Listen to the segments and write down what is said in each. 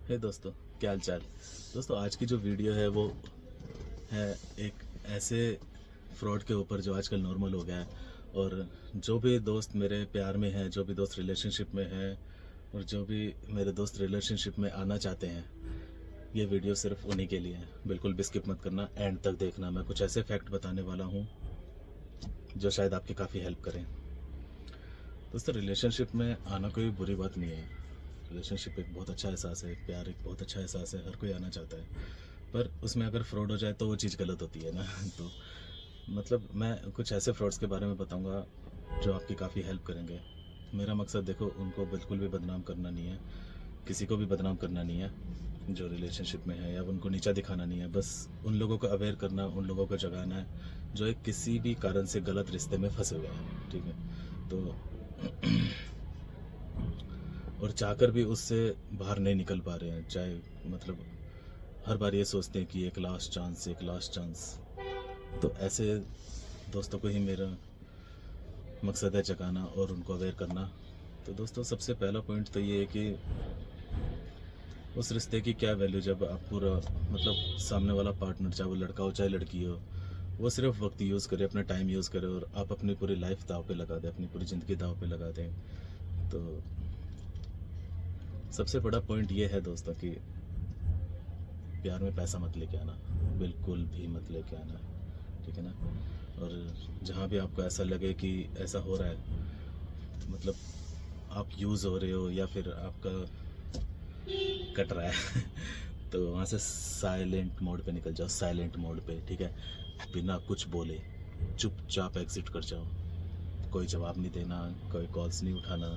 हे दोस्तों, क्या हाल चाल। दोस्तों, आज की जो वीडियो है वो है एक ऐसे फ्रॉड के ऊपर जो आजकल नॉर्मल हो गया है। और जो भी दोस्त मेरे प्यार में हैं, जो भी दोस्त रिलेशनशिप में हैं और जो भी मेरे दोस्त रिलेशनशिप में आना चाहते हैं, ये वीडियो सिर्फ उन्हीं के लिए है। बिल्कुल भी स्किप मत करना, एंड तक देखना। मैं कुछ ऐसे फैक्ट बताने वाला हूँ जो शायद आपकी काफ़ी हेल्प करें। दोस्तों, रिलेशनशिप में आना कोई बुरी बात नहीं है। रिलेशनशिप एक बहुत अच्छा एहसास है, प्यार एक बहुत अच्छा एहसास है, हर कोई आना चाहता है। पर उसमें अगर फ्रॉड हो जाए तो वो चीज़ गलत होती है ना। तो मतलब मैं कुछ ऐसे फ्रॉड्स के बारे में बताऊंगा जो आपकी काफ़ी हेल्प करेंगे। मेरा मकसद देखो, उनको बिल्कुल भी बदनाम करना नहीं है, किसी को भी बदनाम करना नहीं है जो रिलेशनशिप में है, या उनको नीचा दिखाना नहीं है। बस उन लोगों को अवेयर करना, उन लोगों को जगाना है जो एक किसी भी कारण से गलत रिश्ते में फंसे हुए हैं। ठीक है, तो और चाहकर भी उससे बाहर नहीं निकल पा रहे हैं। चाहे मतलब हर बार ये सोचते हैं कि एक लास्ट चांस, एक लास्ट चांस। तो ऐसे दोस्तों को ही मेरा मकसद है जगाना और उनको अवेयर करना। तो दोस्तों, सबसे पहला पॉइंट तो ये है कि उस रिश्ते की क्या वैल्यू जब आप पूरा मतलब सामने वाला पार्टनर, चाहे वो लड़का हो चाहे लड़की हो, वो सिर्फ वक्त यूज़ करे, अपना टाइम यूज़ करे और आप अपनी पूरी लाइफ दाव पे लगा दें, अपनी पूरी ज़िंदगी दाव पे लगा दें। तो सबसे बड़ा पॉइंट ये है दोस्तों कि प्यार में पैसा मत लेके आना, बिल्कुल भी मत लेके आना। ठीक है ना। और जहाँ भी आपको ऐसा लगे कि ऐसा हो रहा है, मतलब आप यूज़ हो रहे हो या फिर आपका कट रहा है तो वहाँ से साइलेंट मोड पे निकल जाओ, साइलेंट मोड पे। ठीक है, बिना कुछ बोले चुपचाप एग्जिट कर जाओ। कोई जवाब नहीं देना, कोई कॉल्स नहीं उठाना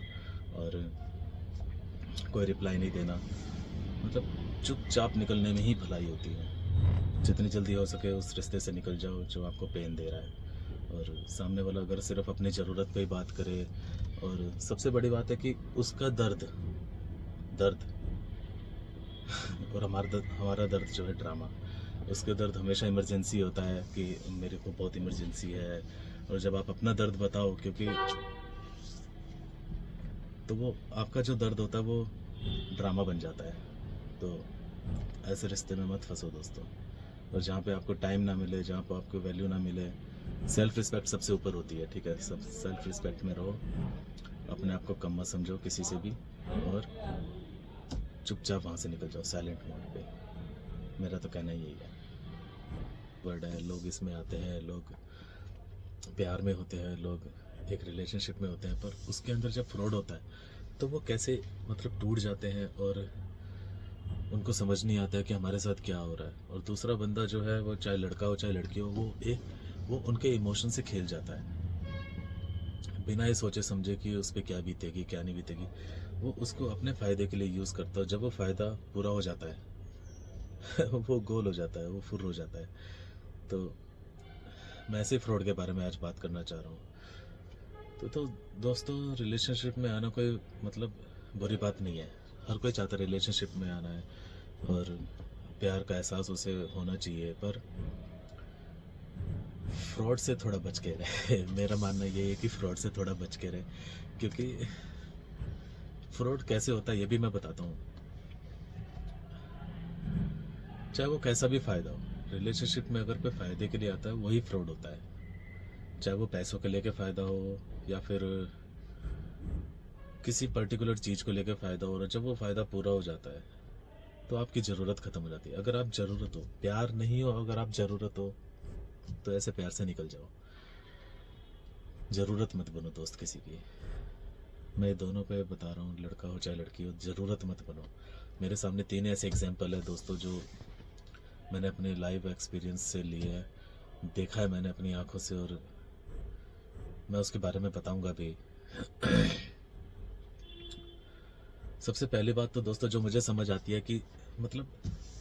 और कोई रिप्लाई नहीं देना। मतलब चुपचाप निकलने में ही भलाई होती है। जितनी जल्दी हो सके उस रिश्ते से निकल जाओ जो आपको पेन दे रहा है। और सामने वाला अगर सिर्फ अपनी ज़रूरत पे ही बात करे, और सबसे बड़ी बात है कि उसका दर्द दर्द और हमारा दर्द जो है ड्रामा। उसके दर्द हमेशा इमरजेंसी होता है कि मेरे को बहुत इमरजेंसी है। और जब आप अपना दर्द बताओ, क्योंकि तो वो आपका जो दर्द होता है वो ड्रामा बन जाता है। तो ऐसे रिश्ते में मत फंसो दोस्तों। और जहाँ पे आपको टाइम ना मिले, जहाँ पे आपको वैल्यू ना मिले, सेल्फ रिस्पेक्ट सबसे ऊपर होती है। ठीक है, सब सेल्फ रिस्पेक्ट में रहो, अपने आप को कम मत समझो किसी से भी, और चुपचाप वहाँ से निकल जाओ साइलेंट मोड पे। मेरा तो कहना यही है। वर्ड है, लोग इसमें आते हैं, लोग प्यार में होते हैं, लोग एक रिलेशनशिप में होते हैं, पर उसके अंदर जब फ्रॉड होता है तो वो कैसे मतलब टूट जाते हैं और उनको समझ नहीं आता है कि हमारे साथ क्या हो रहा है। और दूसरा बंदा जो है, वो चाहे लड़का हो चाहे लड़की हो, वो उनके इमोशन से खेल जाता है बिना ये सोचे समझे कि उस पर क्या बीतेगी क्या नहीं बीतेगी। वो उसको अपने फ़ायदे के लिए यूज़ करता है। जब वो फ़ायदा पूरा हो जाता है वो गोल हो जाता है, वो फुर हो जाता है। तो मैं ऐसे फ्रॉड के बारे में आज बात करना चाह रहा हूँ। तो दोस्तों, रिलेशनशिप में आना कोई मतलब बुरी बात नहीं है। हर कोई चाहता है रिलेशनशिप में आना है और प्यार का एहसास उसे होना चाहिए, पर फ्रॉड से थोड़ा बच के रहे। मेरा मानना ये है कि फ्रॉड से थोड़ा बच के रहे, क्योंकि फ्रॉड कैसे होता है ये भी मैं बताता हूँ। चाहे वो कैसा भी फ़ायदा हो, रिलेशनशिप में अगर कोई फ़ायदे के लिए आता है वही फ्रॉड होता है। चाहे वो पैसों के लेके फ़ायदा हो या फिर किसी पर्टिकुलर चीज़ को लेकर फ़ायदा हो रहा है। जब वो फ़ायदा पूरा हो जाता है तो आपकी ज़रूरत ख़त्म हो जाती है। अगर आप ज़रूरत हो, प्यार नहीं हो, अगर आप ज़रूरत हो तो ऐसे प्यार से निकल जाओ। ज़रूरत मत बनो दोस्त किसी की। मैं दोनों पे बता रहा हूँ, लड़का हो चाहे लड़की हो, ज़रूरत मत बनो। मेरे सामने 3 ऐसे एग्जाम्पल है दोस्तों जो मैंने अपने लाइव एक्सपीरियंस से लिए है, देखा है मैंने अपनी आंखों से, और मैं उसके बारे में बताऊंगा भी। सबसे पहली बात तो दोस्तों जो मुझे समझ आती है कि मतलब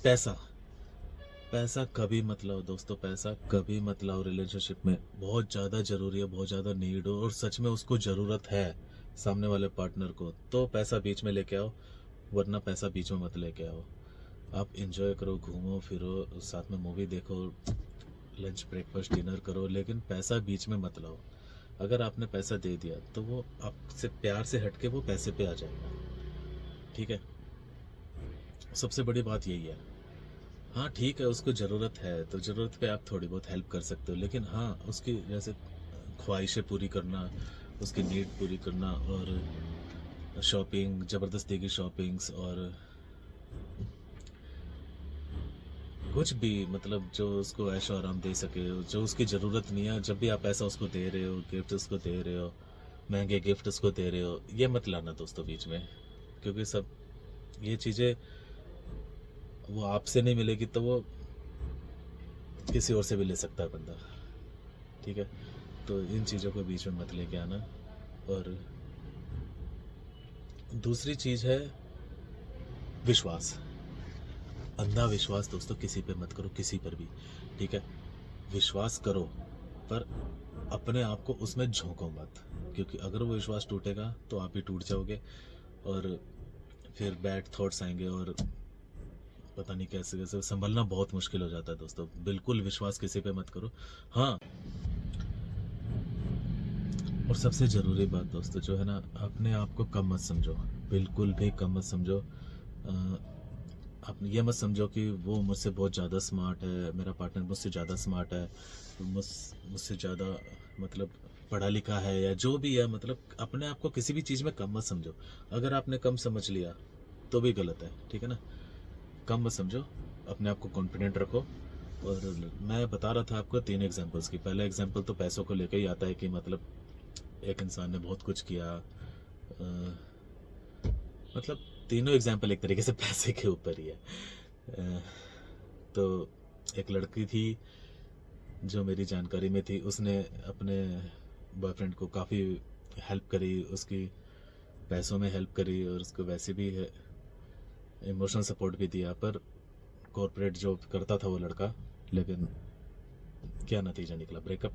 पैसा पैसा कभी मत लाओ दोस्तों, पैसा कभी मत लाओ रिलेशनशिप में। बहुत ज़्यादा ज़रूरी है, बहुत ज़्यादा नीड हो और सच में उसको ज़रूरत है सामने वाले पार्टनर को, तो पैसा बीच में लेके आओ, वरना पैसा बीच में मत लेके आओ। आप इंजॉय करो, घूमो फिरो, साथ में मूवी देखो, लंच ब्रेकफास्ट डिनर करो, लेकिन पैसा बीच में मत लाओ। अगर आपने पैसा दे दिया तो वो आपसे प्यार से हटके वो पैसे पे आ जाएगा। ठीक है, सबसे बड़ी बात यही है। हाँ ठीक है, उसको ज़रूरत है तो ज़रूरत पे आप थोड़ी बहुत हेल्प कर सकते हो, लेकिन हाँ उसकी जैसे ख्वाहिशें पूरी करना, उसकी नीड पूरी करना, और शॉपिंग, ज़बरदस्ती की शॉपिंग्स, और कुछ भी मतलब जो उसको ऐशो आराम दे सके, जो उसकी ज़रूरत नहीं है, जब भी आप पैसा उसको दे रहे हो, गिफ्ट उसको दे रहे हो, महंगे गिफ्ट उसको दे रहे हो, ये मत लाना दोस्तों बीच में। क्योंकि सब ये चीज़ें वो आपसे नहीं मिलेगी तो वो किसी और से भी ले सकता है बंदा, ठीक है। तो इन चीज़ों को बीच में मत लेके आना। और दूसरी चीज़ है विश्वास। अंधा विश्वास दोस्तों किसी पे मत करो, किसी पर भी, ठीक है। विश्वास करो पर अपने आप को उसमें झोंको मत, क्योंकि अगर वो विश्वास टूटेगा तो आप भी टूट जाओगे, और फिर बैड थॉट्स आएंगे, और पता नहीं कैसे कैसे संभलना बहुत मुश्किल हो जाता है दोस्तों। बिल्कुल विश्वास किसी पे मत करो। हाँ, और सबसे ज़रूरी बात दोस्तों जो है ना, अपने आप को कम मत समझो, बिल्कुल भी कम मत समझो। आप ये मत समझो कि वो मुझसे बहुत ज़्यादा स्मार्ट है, मेरा पार्टनर मुझसे ज़्यादा स्मार्ट है, मुझसे ज़्यादा मतलब पढ़ा लिखा है, या जो भी है, मतलब अपने आप को किसी भी चीज़ में कम मत समझो। अगर आपने कम समझ लिया तो भी गलत है, ठीक है ना। कम मत समझो, अपने आप को कॉन्फिडेंट रखो। और मैं बता रहा था आपको 3 एग्जांपल्स की। पहला एग्जांपल तो पैसों को लेकर ही आता है कि मतलब एक इंसान ने बहुत कुछ किया, मतलब तीनों एग्जांपल एक तरीके से पैसे के ऊपर ही है। तो एक लड़की थी जो मेरी जानकारी में थी, उसने अपने बॉयफ्रेंड को काफ़ी हेल्प करी, उसकी पैसों में हेल्प करी, और उसको वैसे भी इमोशनल सपोर्ट भी दिया। पर कॉर्पोरेट जॉब करता था वो लड़का, लेकिन क्या नतीजा निकला, ब्रेकअप,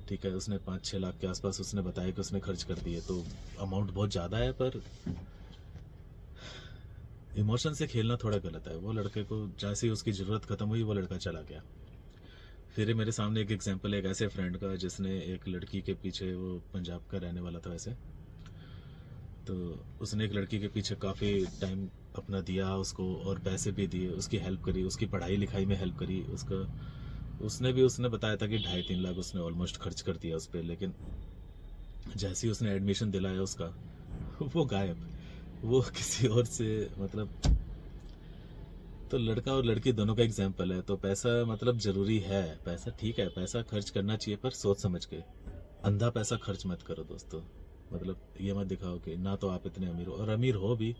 ठीक है। उसने 5-6 लाख के आसपास उसने बताया कि उसने खर्च कर दिए, तो अमाउंट बहुत ज़्यादा है, पर इमोशन से खेलना थोड़ा गलत है। वो लड़के को जैसे ही उसकी ज़रूरत ख़त्म हुई वो लड़का चला गया। फिर मेरे सामने एक एग्जांपल है एक ऐसे फ्रेंड का जिसने एक लड़की के पीछे, वो पंजाब का रहने वाला था वैसे, तो उसने एक लड़की के पीछे काफ़ी टाइम अपना दिया उसको, और पैसे भी दिए, उसकी हेल्प करी, उसकी पढ़ाई लिखाई में हेल्प करी, उसका उसने बताया था कि 2.5-3 लाख उसने ऑलमोस्ट खर्च कर दिया उस पर। लेकिन जैसे ही उसने एडमिशन दिलाया उसका, वो गायब, वो किसी और से मतलब। तो लड़का और लड़की दोनों का एग्जाम्पल है। तो पैसा मतलब ज़रूरी है, पैसा ठीक है, पैसा खर्च करना चाहिए, पर सोच समझ के। अंधा पैसा खर्च मत करो दोस्तों। मतलब ये मत दिखाओ कि ना तो आप इतने अमीर हो, और अमीर हो भी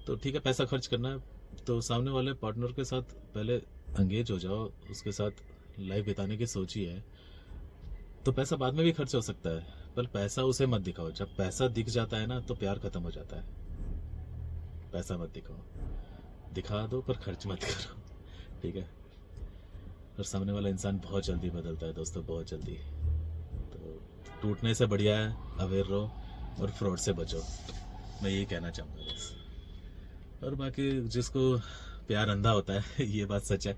तो ठीक है, पैसा खर्च करना है तो सामने वाले पार्टनर के साथ पहले एंगेज हो जाओ, उसके साथ लाइफ बिताने की सोचिए, तो पैसा बाद में भी खर्च हो सकता है। पर पैसा उसे मत दिखाओ, जब पैसा दिख जाता है ना तो प्यार खत्म हो जाता है। पैसा मत दिखाओ, दिखा दो पर खर्च मत करो, ठीक है। और सामने वाला इंसान बहुत जल्दी बदलता है दोस्तों, बहुत जल्दी। तो टूटने से बढ़िया है अवेयर रहो, और फ्रॉड से बचो, मैं यही कहना चाहूँगा बस। और बाकी जिसको प्यार अंधा होता है ये बात सच है,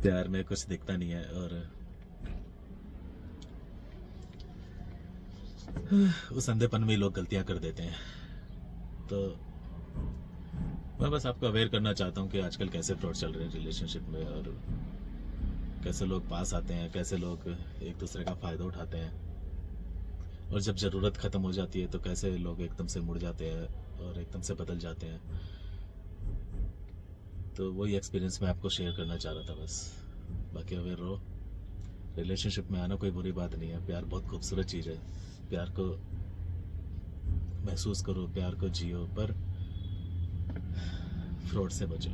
प्यार में कुछ दिखता नहीं है, और उस अंधेपन में लोग गलतियां कर देते हैं। तो मैं बस आपको अवेयर करना चाहता हूँ कि आजकल कैसे फ्रॉड चल रहे हैं रिलेशनशिप में, और कैसे लोग पास आते हैं, कैसे लोग एक दूसरे का फ़ायदा उठाते हैं, और जब ज़रूरत ख़त्म हो जाती है तो कैसे लोग एकदम से मुड़ जाते हैं और एकदम से बदल जाते हैं। तो वही एक्सपीरियंस मैं आपको शेयर करना चाह रहा था बस। बाकी अवेयर रहो, रिलेशनशिप में आना कोई बुरी बात नहीं है, प्यार बहुत खूबसूरत चीज़ है। प्यार को महसूस करो, प्यार को जियो, पर फ्रॉड से बचो।